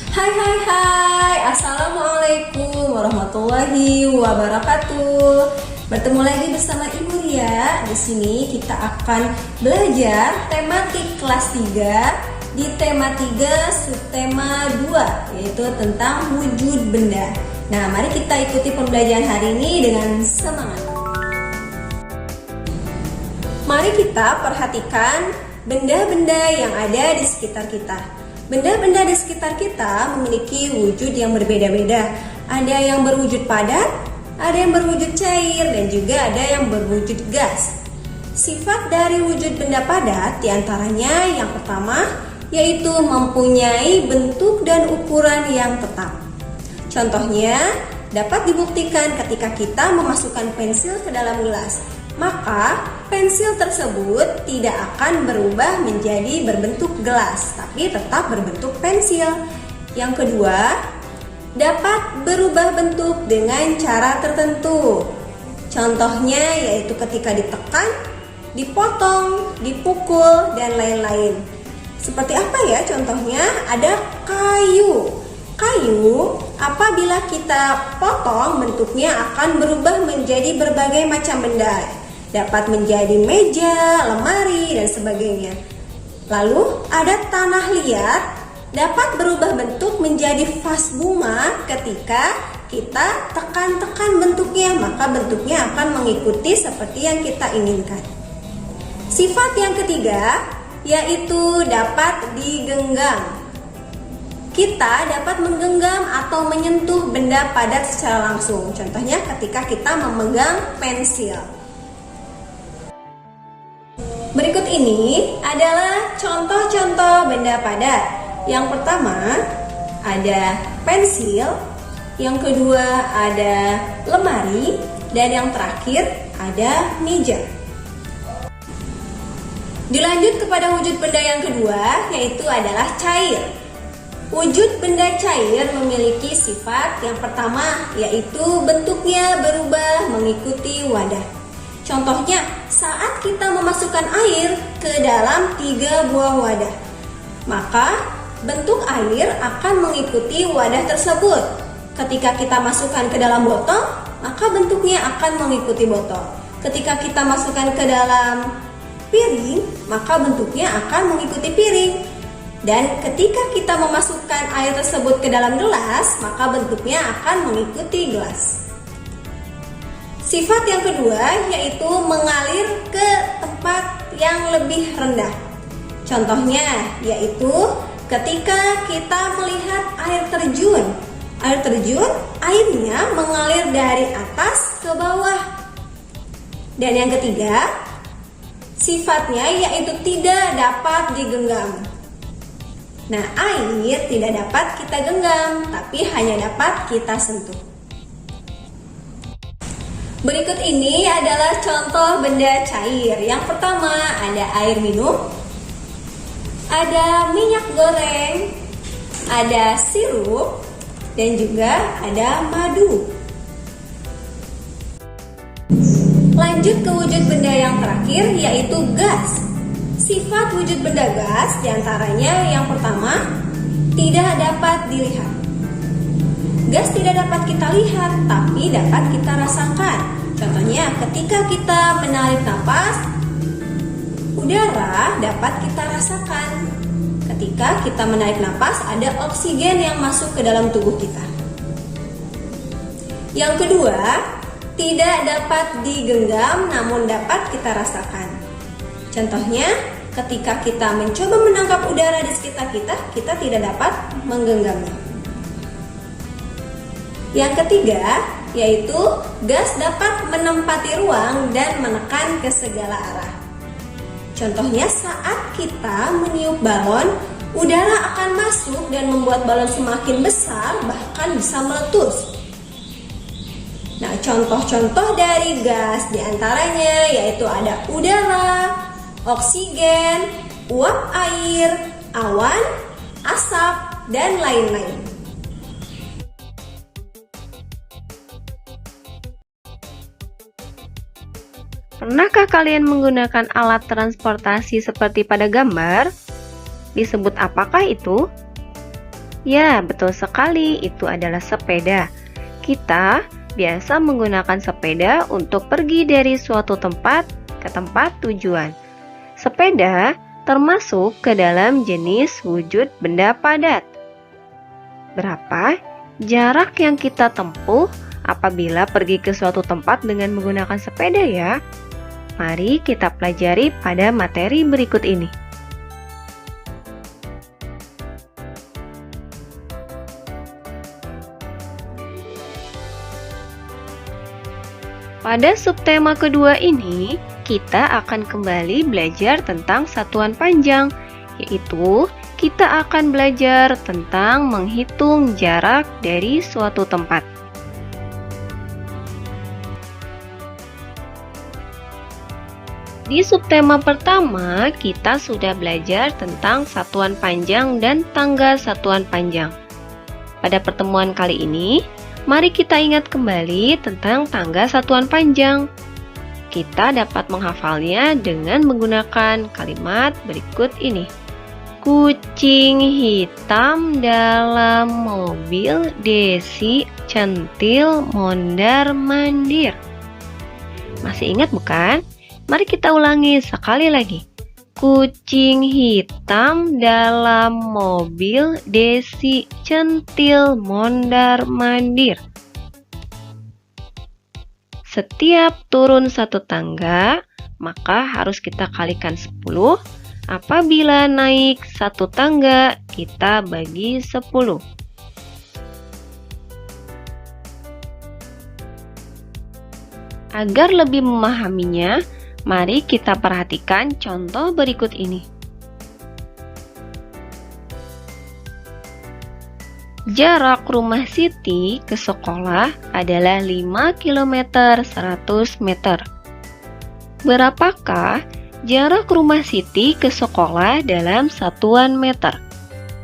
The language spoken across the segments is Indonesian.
Hai, Assalamualaikum warahmatullahi wabarakatuh. Bertemu lagi bersama Ibu Ria. Di sini kita akan belajar tematik kelas 3 di tema 3 subtema 2, yaitu tentang wujud benda. Nah, mari kita ikuti pembelajaran hari ini dengan semangat. Mari kita perhatikan benda-benda yang ada di sekitar kita. Benda-benda di sekitar kita memiliki wujud yang berbeda-beda. Ada yang berwujud padat, ada yang berwujud cair, dan juga ada yang berwujud gas. Sifat dari wujud benda padat diantaranya yang pertama, yaitu mempunyai bentuk dan ukuran yang tetap. Contohnya, dapat dibuktikan ketika kita memasukkan pensil ke dalam gelas. Maka pensil tersebut tidak akan berubah menjadi berbentuk gelas, tapi tetap berbentuk pensil. Yang kedua, dapat berubah bentuk dengan cara tertentu. Contohnya yaitu ketika ditekan, dipotong, dipukul, dan lain-lain. Seperti apa ya contohnya? Ada kayu. Kayu apabila kita potong bentuknya akan berubah menjadi berbagai macam benda. Dapat menjadi meja, lemari, dan sebagainya. Lalu ada tanah liat, dapat berubah bentuk menjadi vas bunga ketika kita tekan-tekan bentuknya, maka bentuknya akan mengikuti seperti yang kita inginkan. Sifat yang ketiga yaitu dapat digenggam. Kita dapat menggenggam atau menyentuh benda padat secara langsung. Contohnya ketika kita memegang pensil. Berikut ini adalah contoh-contoh benda padat. Yang pertama ada pensil, yang kedua ada lemari, dan yang terakhir ada meja. Dilanjut kepada wujud benda yang kedua, yaitu adalah cair. Wujud benda cair memiliki sifat yang pertama, yaitu bentuknya berubah mengikuti wadah. Contohnya, saat kita memasukkan air ke dalam 3 buah wadah, maka bentuk air akan mengikuti wadah tersebut. Ketika kita masukkan ke dalam botol, maka bentuknya akan mengikuti botol. Ketika kita masukkan ke dalam piring, maka bentuknya akan mengikuti piring. Dan ketika kita memasukkan air tersebut ke dalam gelas, maka bentuknya akan mengikuti gelas. Sifat yang kedua yaitu mengalir ke tempat yang lebih rendah. Contohnya yaitu ketika kita melihat air terjun. Air terjun, airnya mengalir dari atas ke bawah. Dan yang ketiga, sifatnya yaitu tidak dapat digenggam. Nah, air tidak dapat kita genggam, tapi hanya dapat kita sentuh. Berikut ini adalah contoh benda cair. Yang pertama ada air minum, ada minyak goreng, ada sirup, dan juga ada madu. Lanjut ke wujud benda yang terakhir yaitu gas. Sifat wujud benda gas diantaranya yang pertama, tidak dapat dilihat. Gas tidak dapat kita lihat, tapi dapat kita rasakan. Contohnya ketika kita menarik napas, udara dapat kita rasakan. Ketika kita menarik napas, ada oksigen yang masuk ke dalam tubuh kita. Yang kedua, tidak dapat digenggam namun dapat kita rasakan. Contohnya, ketika kita mencoba menangkap udara di sekitar kita, kita tidak dapat menggenggamnya. Yang ketiga, yaitu gas dapat menempati ruang dan menekan ke segala arah. Contohnya saat kita meniup balon, udara akan masuk dan membuat balon semakin besar, bahkan bisa meletus. Nah, contoh-contoh dari gas diantaranya yaitu ada udara, oksigen, uap air, awan, asap, dan lain-lain. Pernahkah kalian menggunakan alat transportasi seperti pada gambar? Disebut apakah itu? Ya, betul sekali, itu adalah sepeda. Kita biasa menggunakan sepeda untuk pergi dari suatu tempat ke tempat tujuan. Sepeda termasuk ke dalam jenis wujud benda padat. Berapa jarak yang kita tempuh apabila pergi ke suatu tempat dengan menggunakan sepeda ya? Mari kita pelajari pada materi berikut ini. Pada subtema kedua ini, kita akan kembali belajar tentang satuan panjang, yaitu kita akan belajar tentang menghitung jarak dari suatu tempat. Di subtema pertama, kita sudah belajar tentang satuan panjang dan tangga satuan panjang. Pada pertemuan kali ini, mari kita ingat kembali tentang tangga satuan panjang. Kita dapat menghafalnya dengan menggunakan kalimat berikut ini. Kucing hitam dalam mobil, Desi centil mondar-mandir. Masih ingat bukan? Mari kita ulangi sekali lagi. Kucing hitam dalam mobil, Desi centil mondar-mandir. Setiap turun satu tangga, maka harus kita kalikan 10. Apabila naik satu tangga, kita bagi 10. Agar lebih memahaminya, mari kita perhatikan contoh berikut ini. Jarak rumah Siti ke sekolah adalah 5 km 100 meter. Berapakah jarak rumah Siti ke sekolah dalam satuan meter?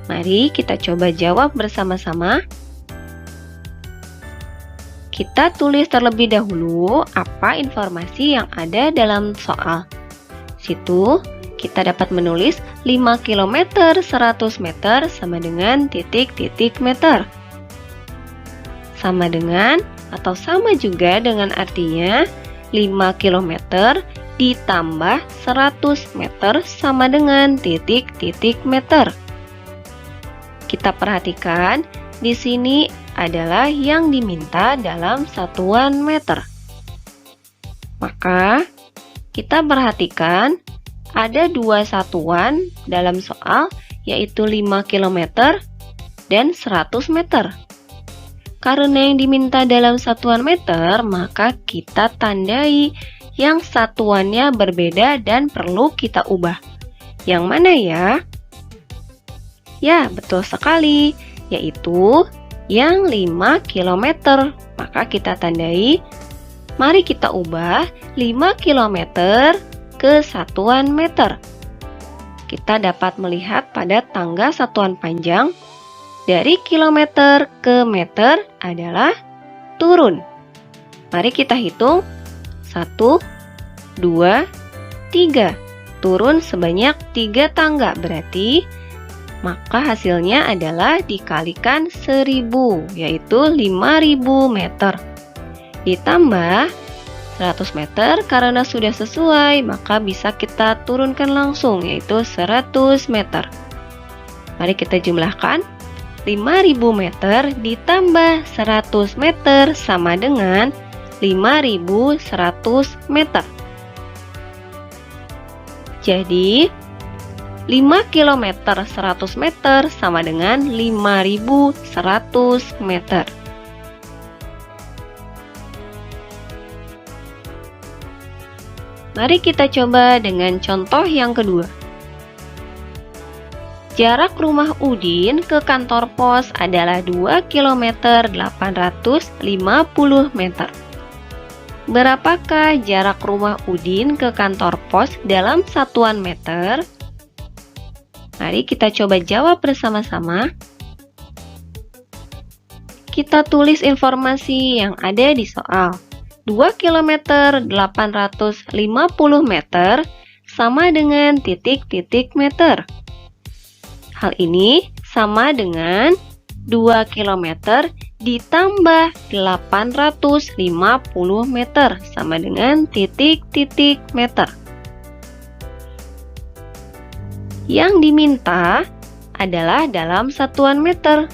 Mari kita coba jawab bersama-sama. Kita tulis terlebih dahulu apa informasi yang ada dalam soal. Situ kita dapat menulis 5 km 100 meter sama dengan titik-titik meter. Sama dengan atau sama juga dengan artinya 5 km ditambah 100 meter sama dengan titik-titik meter. Kita perhatikan di sini adalah yang diminta dalam satuan meter. Maka kita perhatikan ada dua satuan dalam soal, yaitu 5 km dan 100 meter. Karena yang diminta dalam satuan meter, maka kita tandai yang satuannya berbeda dan perlu kita ubah. Yang mana ya? Ya, betul sekali, yaitu yang 5 km. Maka kita tandai, mari kita ubah 5 km ke satuan meter. Kita dapat melihat pada tangga satuan panjang, dari kilometer ke meter adalah turun. Mari kita hitung 1, 2, 3. Turun sebanyak 3 tangga, berarti maka hasilnya adalah dikalikan 1000, yaitu 5000 meter. Ditambah 100 meter, karena sudah sesuai, maka bisa kita turunkan langsung, yaitu 100 meter. Mari kita jumlahkan. 5000 meter ditambah 100 meter sama dengan 5100 meter. Jadi 5 km 100 meter sama dengan 5100 meter. Mari kita coba dengan contoh yang kedua. Jarak rumah Udin ke kantor pos adalah 2 km 850 meter. Berapakah jarak rumah Udin ke kantor pos dalam satuan meter? Mari kita coba jawab bersama-sama. Kita tulis informasi yang ada di soal. 2 km 850 meter sama dengan titik-titik meter. Hal ini sama dengan 2 km ditambah 850 meter sama dengan titik-titik meter. Yang diminta adalah dalam satuan meter.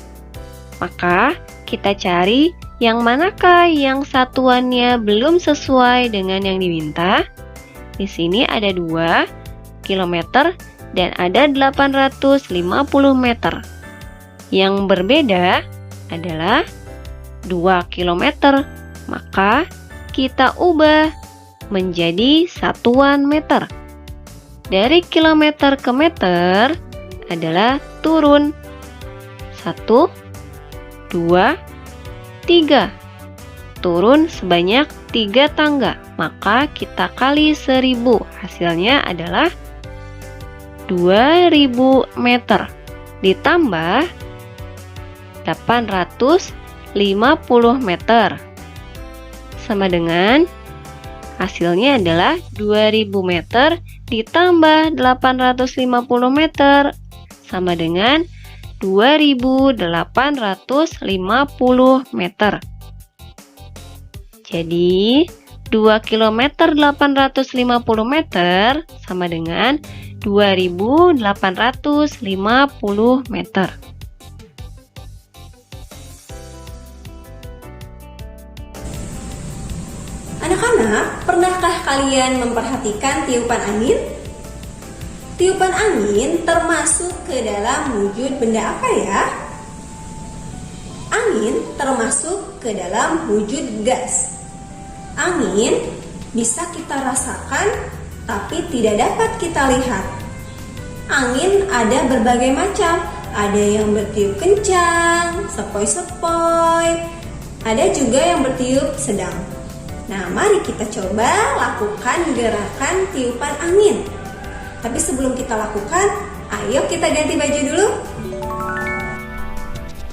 Maka kita cari yang manakah yang satuannya belum sesuai dengan yang diminta. Di sini ada 2 km dan ada 850 meter. Yang berbeda adalah 2 km, maka kita ubah menjadi satuan meter. Dari kilometer ke meter adalah turun 1, 2, 3. Turun sebanyak 3 tangga, maka kita kali 1000. Hasilnya adalah 2000 meter ditambah 850 meter sama dengan hasilnya adalah 2000 meter ditambah 850 meter sama dengan 2850 meter. Jadi 2 km 850 meter sama dengan 2850 meter. Anak-anak, pernahkah kalian memperhatikan tiupan angin? Tiupan angin termasuk ke dalam wujud benda apa ya? Angin termasuk ke dalam wujud gas. Angin bisa kita rasakan, tapi tidak dapat kita lihat. Angin ada berbagai macam. Ada yang bertiup kencang, sepoi-sepoi. Ada juga yang bertiup sedang. Nah, mari kita coba lakukan gerakan tiupan angin. Tapi sebelum kita lakukan, ayo kita ganti baju dulu.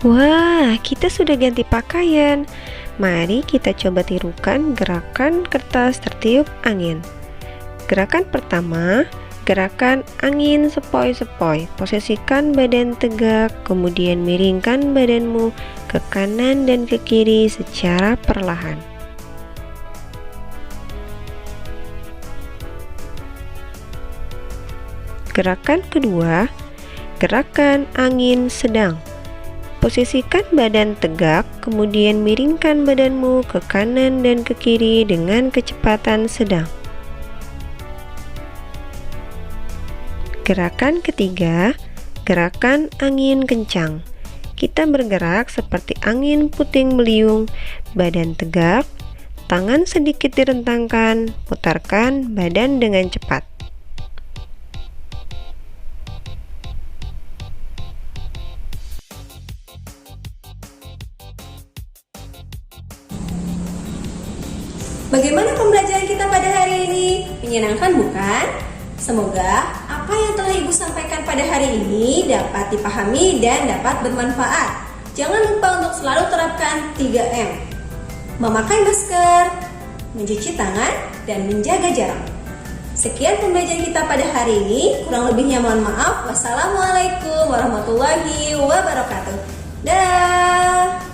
Wah, kita sudah ganti pakaian. Mari kita coba tirukan gerakan kertas tertiup angin. Gerakan pertama, gerakan angin sepoi-sepoi. Posisikan badan tegak, kemudian miringkan badanmu ke kanan dan ke kiri secara perlahan. Gerakan kedua, gerakan angin sedang. Posisikan badan tegak, kemudian miringkan badanmu ke kanan dan ke kiri dengan kecepatan sedang. Gerakan ketiga, gerakan angin kencang. Kita bergerak seperti angin puting beliung, badan tegak, tangan sedikit direntangkan, putarkan badan dengan cepat. Bagaimana pembelajaran kita pada hari ini? Menyenangkan bukan? Semoga apa yang telah Ibu sampaikan pada hari ini dapat dipahami dan dapat bermanfaat. Jangan lupa untuk selalu terapkan 3M. Memakai masker, mencuci tangan, dan menjaga jarak. Sekian pembelajaran kita pada hari ini. Kurang lebihnya mohon maaf. Wassalamualaikum warahmatullahi wabarakatuh. Dah.